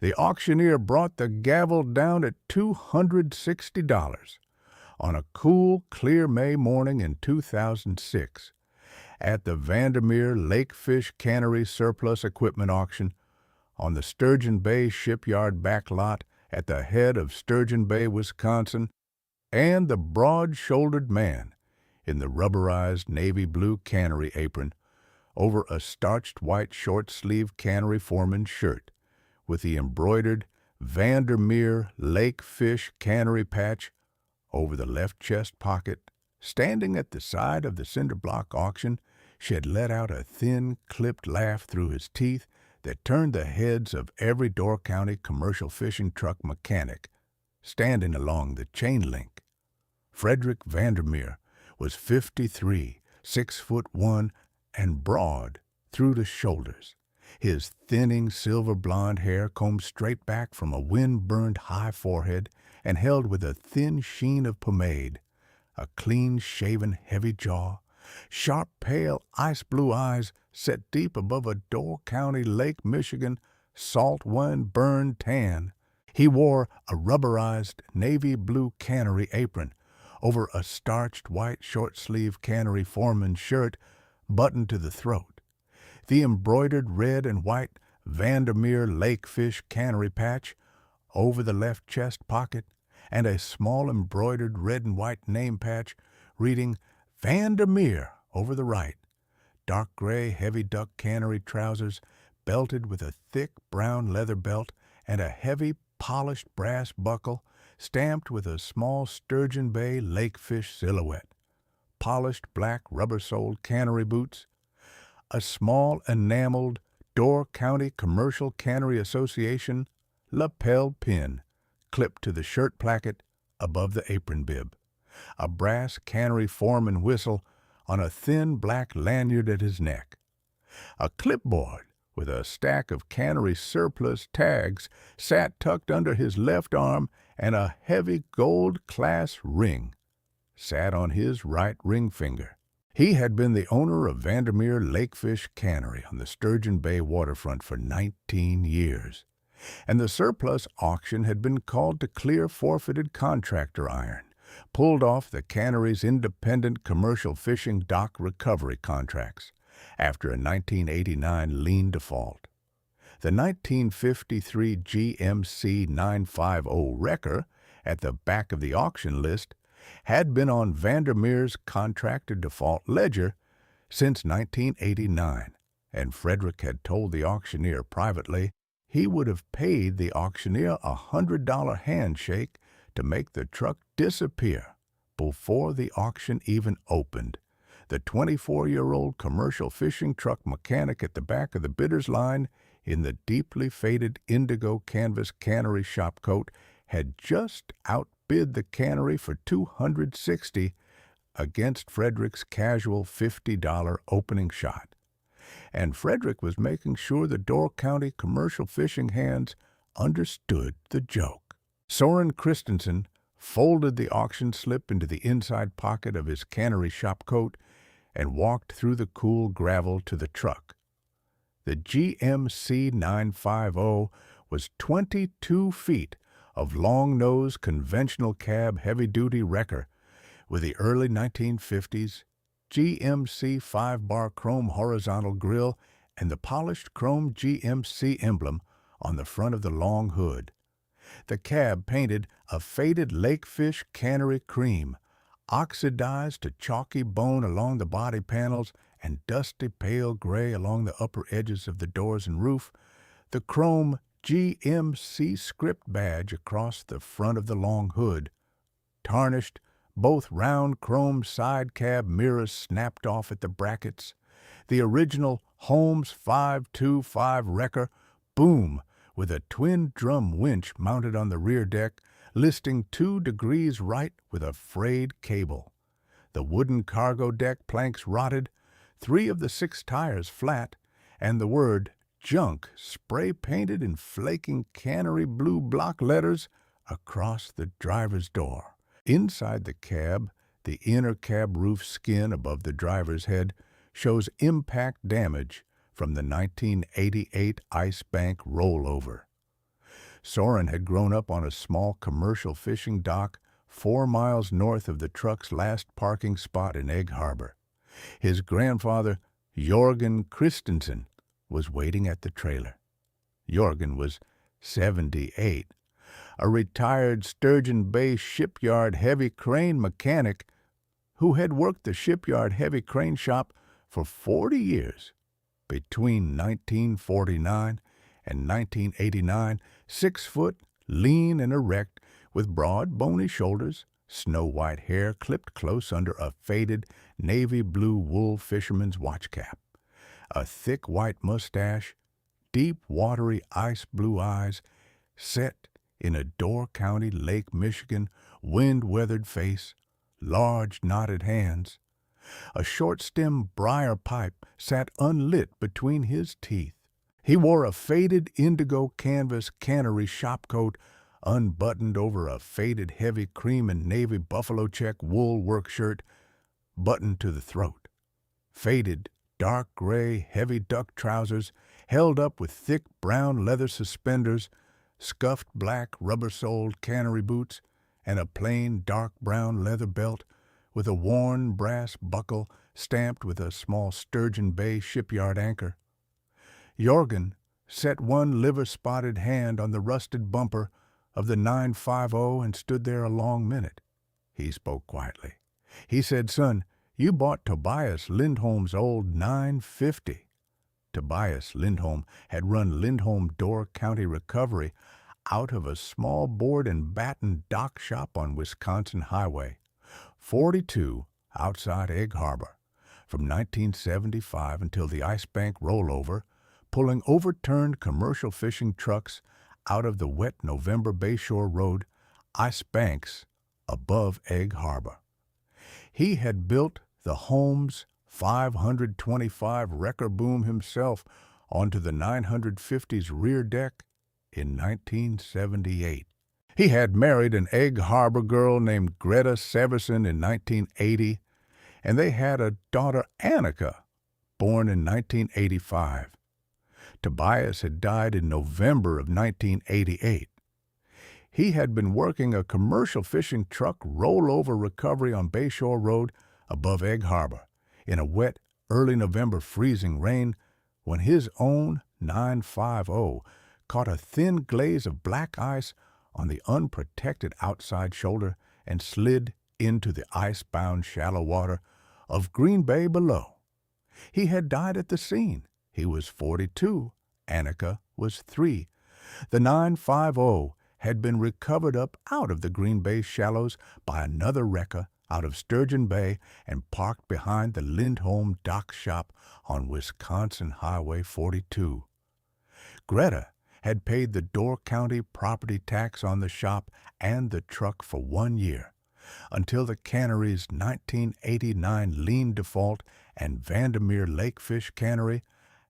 The auctioneer brought the gavel down at $260 on a cool, clear May morning in 2006 at the Vandermeer Lakefish Cannery Surplus Equipment Auction on the Sturgeon Bay shipyard backlot at the head of Sturgeon Bay, Wisconsin, and the broad-shouldered man in the rubberized navy blue cannery apron over a starched white short-sleeved cannery foreman shirt with the embroidered Vandermeer Lakefish Cannery patch over the left chest pocket, standing at the side of the cinder block auction, shed let out a thin, clipped laugh through his teeth that turned the heads of every Door County commercial fishing truck mechanic standing along the chain link. Frederick Vandermeer was 53, 6'1", and broad through the shoulders, his thinning silver blonde hair combed straight back from a wind-burned high forehead and held with a thin sheen of pomade, a clean-shaven heavy jaw, sharp pale ice-blue eyes set deep above a Door County Lake Michigan salt wind-burned tan. He wore a rubberized navy blue cannery apron over a starched white short-sleeved cannery foreman shirt buttoned to the throat, the embroidered red and white Vandermeer Lakefish Cannery patch over the left chest pocket, and a small embroidered red and white name patch reading Vandermeer over the right. Dark gray heavy duck cannery trousers belted with a thick brown leather belt and a heavy polished brass buckle stamped with a small Sturgeon Bay lakefish silhouette. Polished black rubber-soled cannery boots, a small enameled Door County Commercial Cannery Association lapel pin clipped to the shirt placket above the apron bib, a brass cannery foreman whistle on a thin black lanyard at his neck, a clipboard with a stack of cannery surplus tags sat tucked under his left arm, and a heavy gold class ring sat on his right ring finger. He had been the owner of Vandermeer Lakefish Cannery on the Sturgeon Bay waterfront for 19 years, and the surplus auction had been called to clear forfeited contractor iron, pulled off the cannery's independent commercial fishing dock recovery contracts after a 1989 lien default. The 1953 GMC 950 wrecker at the back of the auction list had been on Vandermeer's contractor default ledger since 1989, and Frederick had told the auctioneer privately he would have paid the auctioneer a $100 handshake to make the truck disappear before the auction even opened. The 24-year-old commercial fishing truck mechanic at the back of the bidder's line in the deeply faded indigo canvas cannery shop coat had just outbid the cannery for $260 against Frederick's casual $50 opening shot. And Frederick was making sure the Door County commercial fishing hands understood the joke. Soren Christensen folded the auction slip into the inside pocket of his cannery shop coat and walked through the cool gravel to the truck. The GMC 950 was 22 feet of long-nose conventional cab heavy-duty wrecker with the early 1950s GMC 5-bar chrome horizontal grille and the polished chrome GMC emblem on the front of the long hood. The cab painted a faded lakefish cannery cream, oxidized to chalky bone along the body panels and dusty pale gray along the upper edges of the doors and roof, the chrome GMC script badge across the front of the long hood, tarnished, both round chrome side cab mirrors snapped off at the brackets, the original Holmes 525 wrecker boom with a twin-drum winch mounted on the rear deck, listing 2 degrees right with a frayed cable. The wooden cargo deck planks rotted, 3 of the 6 tires flat, and the word junk spray-painted in flaking cannery blue block letters across the driver's door. Inside the cab, the inner cab roof skin above the driver's head shows impact damage from the 1988 Ice Bank rollover. Soren had grown up on a small commercial fishing dock 4 miles north of the truck's last parking spot in Egg Harbor. His grandfather, Jorgen Christensen, was waiting at the trailer. Jorgen was 78, a retired Sturgeon Bay shipyard heavy crane mechanic who had worked the shipyard heavy crane shop for 40 years. Between 1949 and 1989, 6 foot, lean and erect, with broad, bony shoulders, snow-white hair clipped close under a faded navy blue wool fisherman's watch cap, a thick white mustache, deep, watery ice blue eyes, set in a Door County, Lake Michigan, wind-weathered face, large knotted hands. A short-stem briar pipe sat unlit between his teeth. He wore a faded indigo canvas Cannery shop coat unbuttoned over a faded heavy cream and navy buffalo check wool work shirt, buttoned to the throat. Faded, dark gray, heavy duck trousers held up with thick brown leather suspenders, scuffed black rubber-soled Cannery boots, and a plain dark brown leather belt with a worn brass buckle stamped with a small Sturgeon Bay shipyard anchor. Jorgen set one liver-spotted hand on the rusted bumper of the 950 and stood there a long minute. He spoke quietly. He said, "Son, you bought Tobias Lindholm's old 950. Tobias Lindholm had run Lindholm Door County Recovery out of a small board and batten dock shop on Wisconsin Highway 42 outside Egg Harbor from 1975 until the Ice Bank rollover, pulling overturned commercial fishing trucks out of the wet November Bayshore Road ice banks above Egg Harbor. He had built the Holmes 525 wrecker boom himself onto the 950's rear deck in 1978. He had married an Egg Harbor girl named Greta Severson in 1980, and they had a daughter, Annika, born in 1985. Tobias had died in November of 1988. He had been working a commercial fishing truck rollover recovery on Bayshore Road above Egg Harbor in a wet, early November freezing rain when his own 950 caught a thin glaze of black ice on the unprotected outside shoulder and slid into the ice-bound shallow water of Green Bay below. He had died at the scene. He was 42. Annika was 3. The 950 had been recovered up out of the Green Bay shallows by another wrecker out of Sturgeon Bay and parked behind the Lindholm dock shop on Wisconsin Highway 42. Greta had paid the Door County property tax on the shop and the truck for 1 year, until the Cannery's 1989 lien default and Vandermeer Lakefish Cannery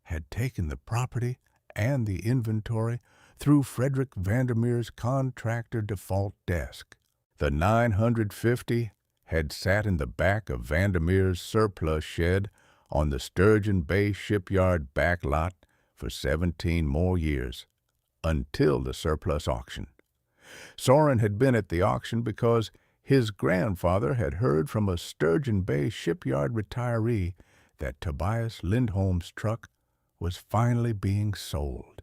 had taken the property and the inventory through Frederick Vandermeer's contractor default desk. The 950 had sat in the back of Vandermeer's surplus shed on the Sturgeon Bay shipyard back lot for 17 more years, until the surplus auction. Soren had been at the auction because his grandfather had heard from a Sturgeon Bay shipyard retiree that Tobias Lindholm's truck was finally being sold.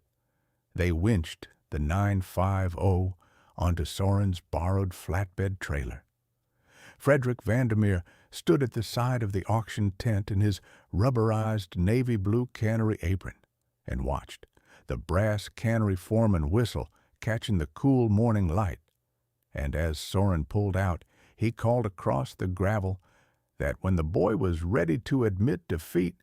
They winched the 950 onto Soren's borrowed flatbed trailer. Frederick Vandermeer stood at the side of the auction tent in his rubberized navy blue Cannery apron and watched the brass Cannery foreman whistle catching the cool morning light. And as Soren pulled out, he called across the gravel that when the boy was ready to admit defeat,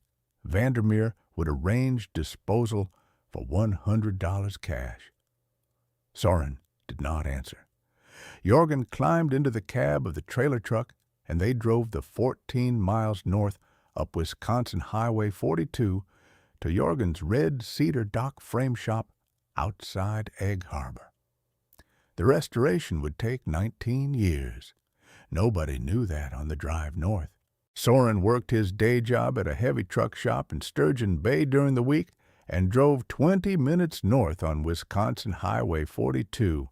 Vandermeer would arrange disposal for $100 cash. Soren did not answer. Jorgen climbed into the cab of the trailer truck, and they drove the 14 miles north up Wisconsin Highway 42 to Jorgen's red cedar dock frame shop outside Egg Harbor. The restoration would take 19 years. Nobody knew that on the drive north. Soren worked his day job at a heavy truck shop in Sturgeon Bay during the week and drove 20 minutes north on Wisconsin Highway 42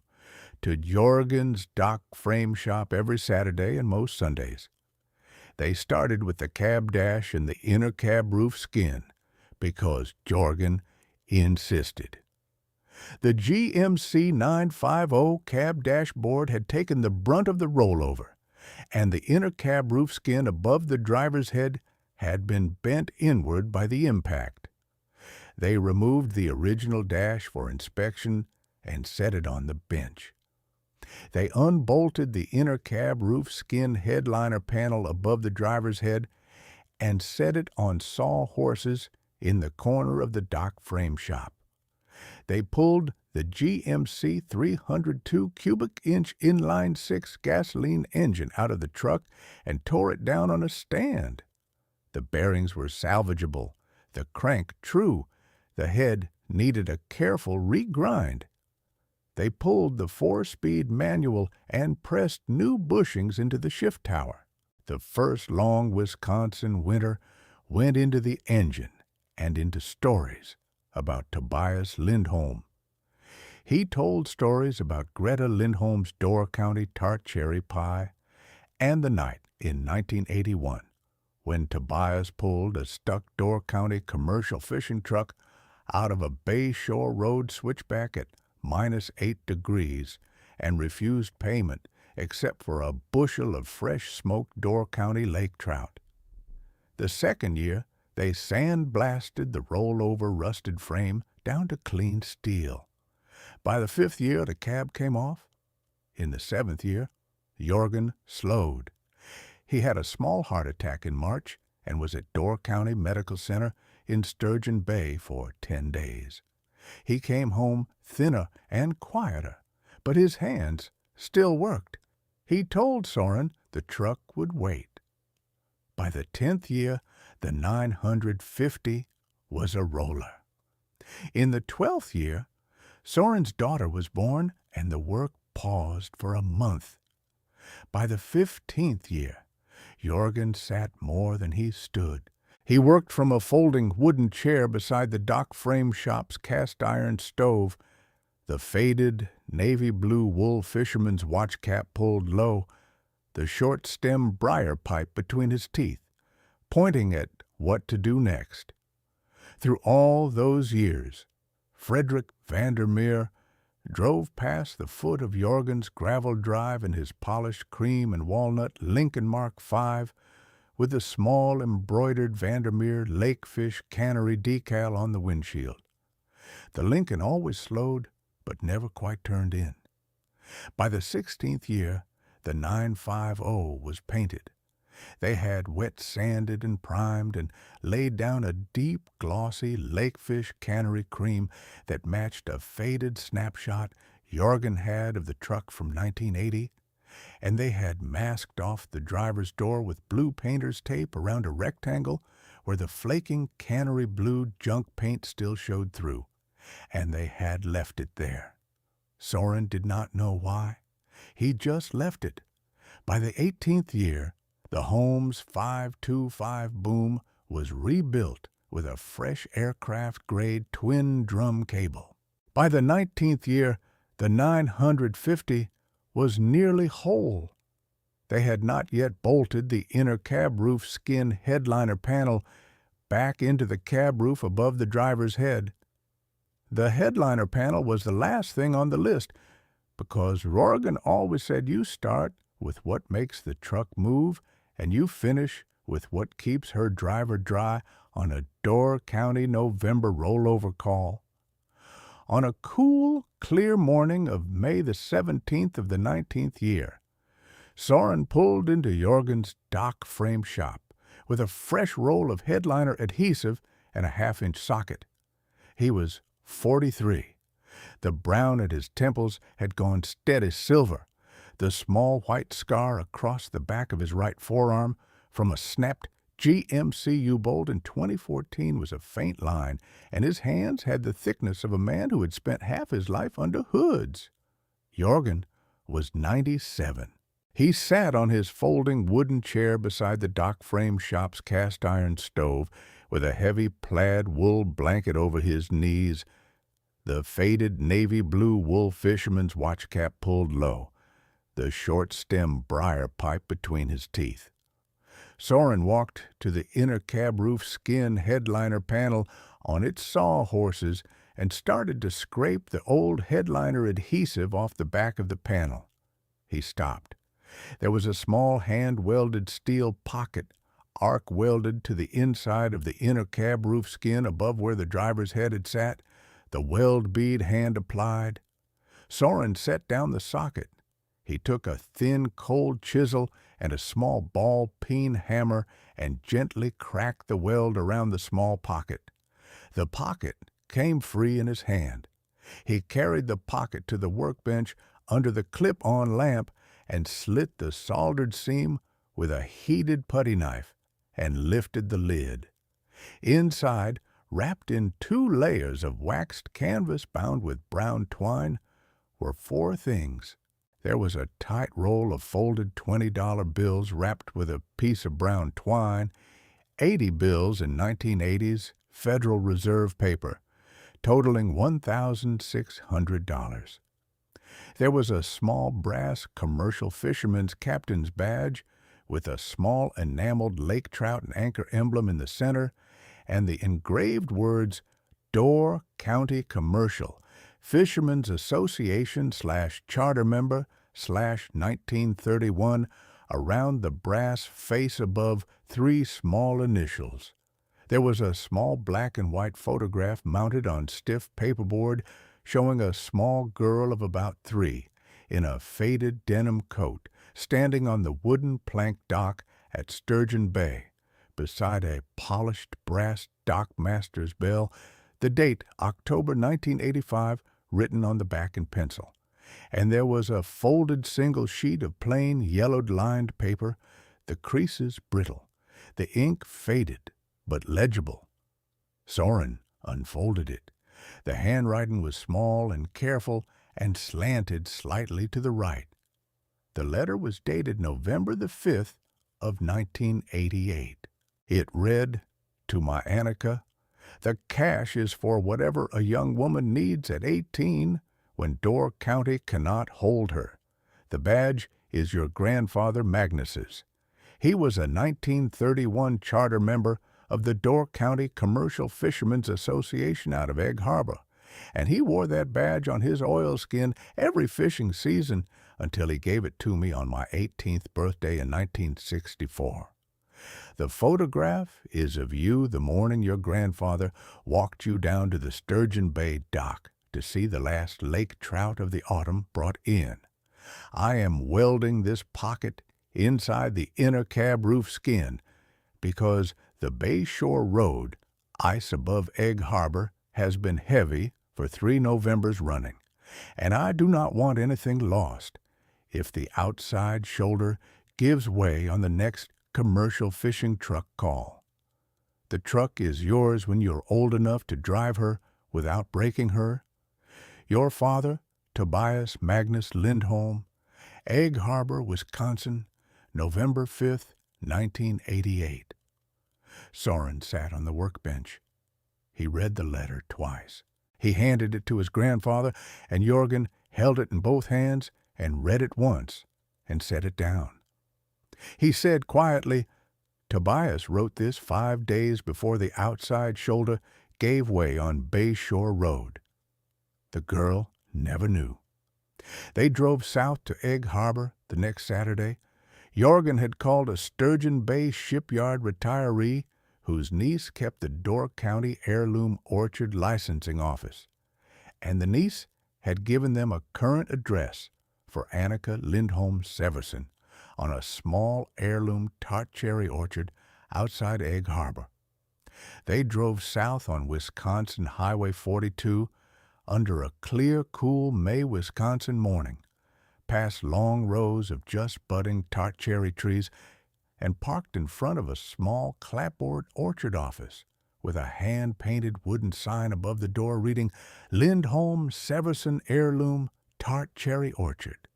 to Jorgen's dock frame shop every Saturday and most Sundays. They started with the cab dash and the inner cab roof skin because Jorgen insisted. The GMC 950 cab dashboard had taken the brunt of the rollover, and the inner cab roof skin above the driver's head had been bent inward by the impact. They removed the original dash for inspection and set it on the bench. They unbolted the inner cab roof skin headliner panel above the driver's head and set it on sawhorses in the corner of the dock frame shop. They pulled the GMC 302 cubic inch inline-six gasoline engine out of the truck and tore it down on a stand. The bearings were salvageable, the crank true, the head needed a careful regrind. They pulled the 4-speed manual and pressed new bushings into the shift tower. The first long Wisconsin winter went into the engine and into stories about Tobias Lindholm. He told stories about Greta Lindholm's Door County tart cherry pie and the night in 1981 when Tobias pulled a stuck Door County commercial fishing truck out of a Bay Shore Road switchback at -8 degrees and refused payment except for a bushel of fresh smoked Door County lake trout. The second year, they sandblasted the rollover rusted frame down to clean steel. By the 5th year, the cab came off. In the 7th year, Jorgen slowed. He had a small heart attack in March and was at Door County Medical Center in Sturgeon Bay for 10 days. He came home thinner and quieter, but his hands still worked. He told Soren the truck would wait. By the 10th year, the 950 was a roller. In the 12th year, Soren's daughter was born and the work paused for a month. By the 15th year, Jorgen sat more than he stood. He worked from a folding wooden chair beside the dock frame shop's cast-iron stove, the faded navy blue wool fisherman's watch cap pulled low, the short-stem briar pipe between his teeth, pointing at what to do next. Through all those years, Frederick Vandermeer drove past the foot of Jorgen's gravel drive in his polished cream and walnut Lincoln Mark V with the small embroidered Vandermeer Lakefish Cannery decal on the windshield. The Lincoln always slowed, but never quite turned in. By the 16th year, the 950 was painted. They had wet sanded and primed and laid down a deep, glossy Lakefish Cannery cream that matched a faded snapshot Jorgen had of the truck from 1980, and they had masked off the driver's door with blue painter's tape around a rectangle where the flaking cannery blue junk paint still showed through, and they had left it there. Soren did not know why. He just left it. By the 18th year, the Holmes 525 boom was rebuilt with a fresh aircraft-grade twin-drum cable. By the 19th year, the 950 was nearly whole. They had not yet bolted the inner cab roof skin headliner panel back into the cab roof above the driver's head. The headliner panel was the last thing on the list because Jorgen always said you start with what makes the truck move and you finish with what keeps her driver dry on a Door County November rollover call. On a cool, clear morning of May the 17th of the 19th year, Soren pulled into Jorgen's dock frame shop with a fresh roll of headliner adhesive and a half-inch socket. He was 43. The brown at his temples had gone steady silver. The small white scar across the back of his right forearm from a snapped GMC U-bolt in 2014 was a faint line, and his hands had the thickness of a man who had spent half his life under hoods. Jorgen was 97. He sat on his folding wooden chair beside the dock frame shop's cast-iron stove with a heavy plaid wool blanket over his knees, the faded navy blue wool fisherman's watch cap pulled low, the short-stem briar pipe between his teeth. Soren walked to the inner cab roof skin headliner panel on its sawhorses and started to scrape the old headliner adhesive off the back of the panel. He stopped. There was a small hand-welded steel pocket, arc-welded to the inside of the inner cab roof skin above where the driver's head had sat, the weld bead hand applied. Soren set down the socket. He took a thin, cold chisel and a small ball-peen hammer and gently cracked the weld around the small pocket. The pocket came free in his hand. He carried the pocket to the workbench under the clip-on lamp and slit the soldered seam with a heated putty knife and lifted the lid. Inside, wrapped in 2 layers of waxed canvas bound with brown twine, were 4 things. There was a tight roll of folded $20 bills wrapped with a piece of brown twine, 80 bills in 1980s Federal Reserve paper, totaling $1,600. There was a small brass commercial fisherman's captain's badge with a small enameled lake trout and anchor emblem in the center, and the engraved words Door County Commercial, Fishermen's Association / Charter Member / 1931 around the brass face above 3 small initials. There was a small black and white photograph mounted on stiff paperboard showing a small girl of about 3 in a faded denim coat standing on the wooden plank dock at Sturgeon Bay beside a polished brass dockmaster's bell, the date October 1985 written on the back in pencil. And there was a folded single sheet of plain yellowed-lined paper, the creases brittle, the ink faded but legible. Soren unfolded it. The handwriting was small and careful and slanted slightly to the right. The letter was dated November the 5th of 1988. It read, "To my Annika, the cash is for whatever a young woman needs at 18 when Door County cannot hold her. The badge is your grandfather Magnus's. He was a 1931 charter member of the Door County Commercial Fishermen's Association out of Egg Harbor, and he wore that badge on his oilskin every fishing season until he gave it to me on my 18th birthday in 1964. The photograph is of you the morning your grandfather walked you down to the Sturgeon Bay dock to see the last lake trout of the autumn brought in. I am welding this pocket inside the inner cab roof skin because the Bay Shore Road, ice above Egg Harbor, has been heavy for 3 Novembers running, and I do not want anything lost if the outside shoulder gives way on the next commercial fishing truck call. The truck is yours when you're old enough to drive her without breaking her. Your father, Tobias Magnus Lindholm, Egg Harbor, Wisconsin, November 5th, 1988. Soren sat on the workbench. He read the letter twice. He handed it to his grandfather, and Jorgen held it in both hands and read it once and set it down. He said quietly, "Tobias wrote this 5 days before the outside shoulder gave way on Bay Shore Road." The girl never knew. They drove south to Egg Harbor the next Saturday. Jorgen had called a Sturgeon Bay shipyard retiree whose niece kept the Door County Heirloom Orchard licensing office, and the niece had given them a current address for Annika Lindholm Severson on a small heirloom tart cherry orchard outside Egg Harbor. They drove south on Wisconsin Highway 42 under a clear, cool May Wisconsin morning, past long rows of just budding tart cherry trees, and parked in front of a small clapboard orchard office with a hand-painted wooden sign above the door reading Lindholm Severson Heirloom Tart Cherry Orchard.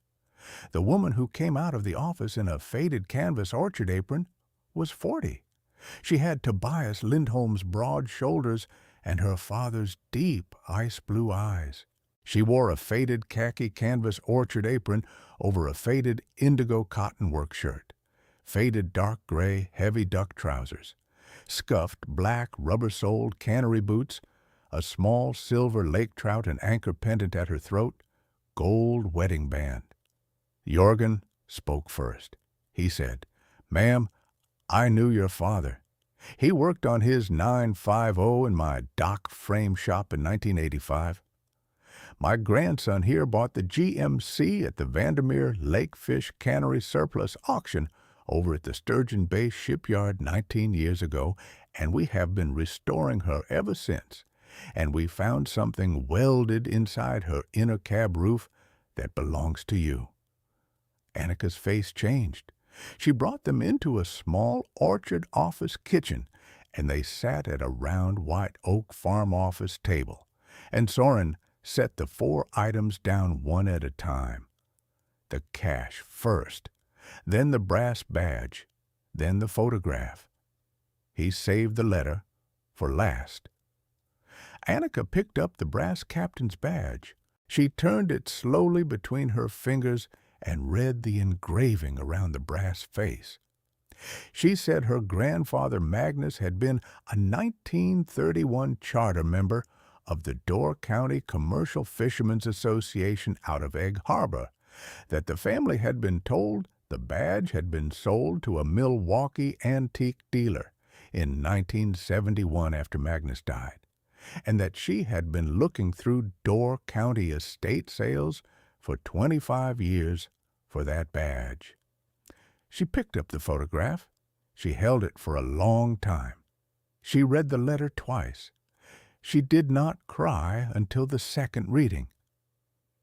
The woman who came out of the office in a faded canvas orchard apron was 40, She had Tobias Lindholm's broad shoulders and her father's deep ice-blue eyes. She wore a faded khaki canvas orchard apron over a faded indigo cotton work shirt, faded dark gray heavy duck trousers, scuffed black rubber-soled Cannery boots, a small silver lake trout and anchor pendant at her throat, gold wedding band. Jorgen spoke first. He said, "Ma'am, I knew your father. He worked on his 950 in my dock frame shop in 1985. My grandson here bought the GMC at the Vandermeer Lakefish Cannery Surplus Auction over at the Sturgeon Bay shipyard 19 years ago, and we have been restoring her ever since. And we found something welded inside her inner cab roof that belongs to you." Annika's face changed. She brought them into a small orchard office kitchen, and they sat at a round white oak farm office table, and Soren set the 4 items down one at a time. The cash first, then the brass badge, then the photograph. He saved the letter for last. Annika picked up the brass captain's badge. She turned it slowly between her fingers and read the engraving around the brass face. She said her grandfather Magnus had been a 1931 charter member of the Door County Commercial Fishermen's Association out of Egg Harbor, that the family had been told the badge had been sold to a Milwaukee antique dealer in 1971 after Magnus died, and that she had been looking through Door County estate sales for 25 years for that badge. She picked up the photograph. She held it for a long time. She read the letter twice. She did not cry until the second reading.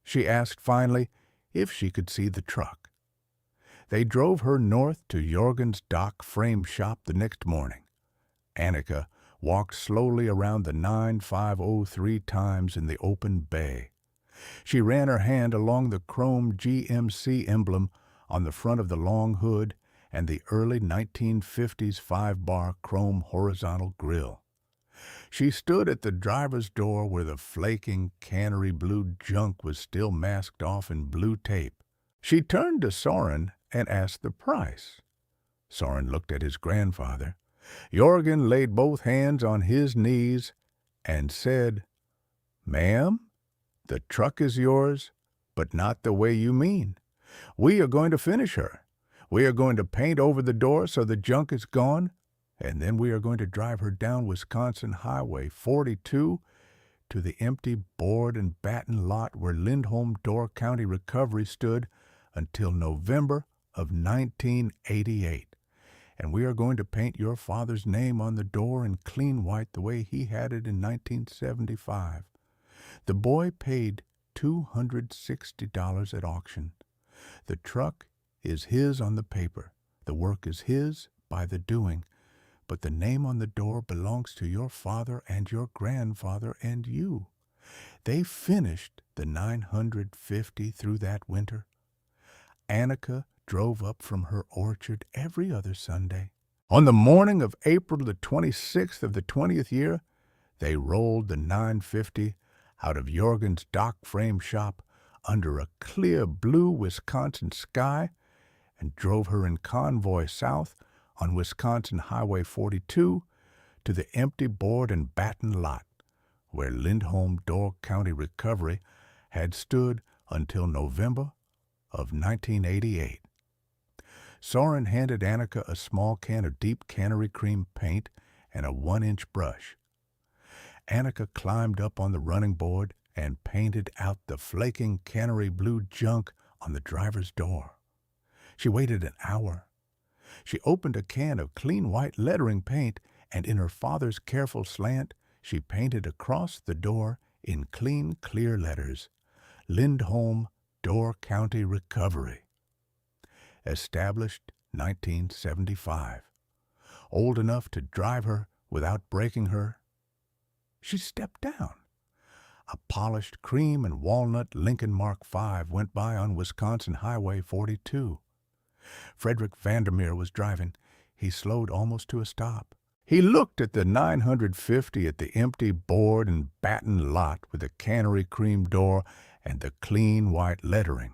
She asked finally if she could see the truck. They drove her north to Jorgen's dock frame shop the next morning. Annika walked slowly around the 9503 times in the open bay. She ran her hand along the chrome GMC emblem on the front of the long hood and the early 1950s 5-bar chrome horizontal grille. She stood at the driver's door where the flaking Cannery blue junk was still masked off in blue tape. She turned to Soren and asked the price. Soren looked at his grandfather. Jorgen laid both hands on his knees and said, "Ma'am, the truck is yours, but not the way you mean. We are going to finish her. We are going to paint over the door so the junk is gone, and then we are going to drive her down Wisconsin Highway 42 to the empty board and batten lot where Lindholm Door County Recovery stood until November of 1988. And we are going to paint your father's name on the door in clean white the way he had it in 1975. The boy paid $260 at auction. The truck is his on the paper. The work is his by the doing. But the name on the door belongs to your father and your grandfather and you. They finished the 950 through that winter. Annika drove up from her orchard every other Sunday. On the morning of April the 26th of the 20th year, they rolled the 950 out of Jorgen's dock frame shop under a clear blue Wisconsin sky and drove her in convoy south on Wisconsin Highway 42 to the empty board and batten lot where Lindholm Door County Recovery had stood until November of 1988. Soren handed Annika a small can of deep Cannery cream paint and a 1-inch brush. Annika climbed up on the running board and painted out the flaking Cannery blue junk on the driver's door. She waited an hour. She opened a can of clean white lettering paint, and in her father's careful slant, she painted across the door in clean, clear letters, Lindholm Door County Recovery. Established 1975. Old enough to drive her without breaking her. She stepped down. A polished cream and walnut Lincoln Mark V went by on Wisconsin Highway 42. Frederick Vandermeer was driving. He slowed almost to a stop. He looked at the 950 at the empty board and batten lot with the Cannery cream door and the clean white lettering.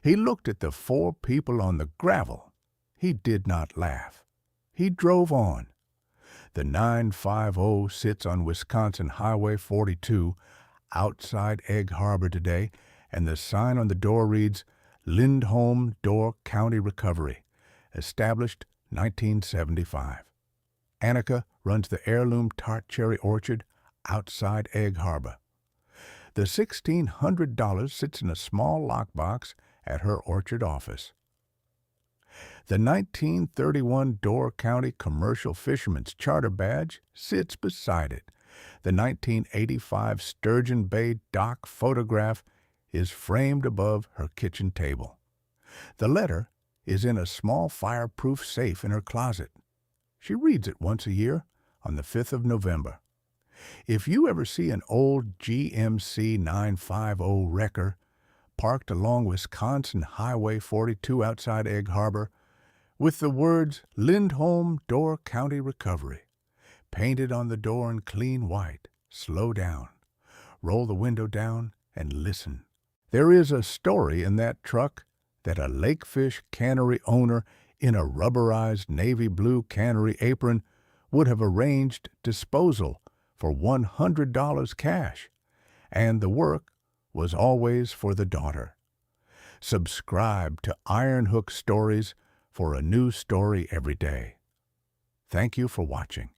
He looked at the 4 people on the gravel. He did not laugh. He drove on. The 950 sits on Wisconsin Highway 42 outside Egg Harbor today, and the sign on the door reads, Lindholm Door County Recovery, established 1975. Annika runs the heirloom tart cherry orchard outside Egg Harbor. The $1,600 sits in a small lockbox at her orchard office. The 1931 Door County Commercial Fisherman's Charter Badge sits beside it. The 1985 Sturgeon Bay dock photograph is framed above her kitchen table. The letter is in a small fireproof safe in her closet. She reads it once a year on the 5th of November. If you ever see an old GMC 950 wrecker parked along Wisconsin Highway 42 outside Egg Harbor with the words Lindholm Door County Recovery painted on the door in clean white, slow down, roll the window down, and listen. There is a story in that truck that a lakefish cannery owner in a rubberized navy blue cannery apron would have arranged disposal for $100 cash, and the work was always for the daughter. Subscribe to Iron Hook Stories for a new story every day. Thank you for watching.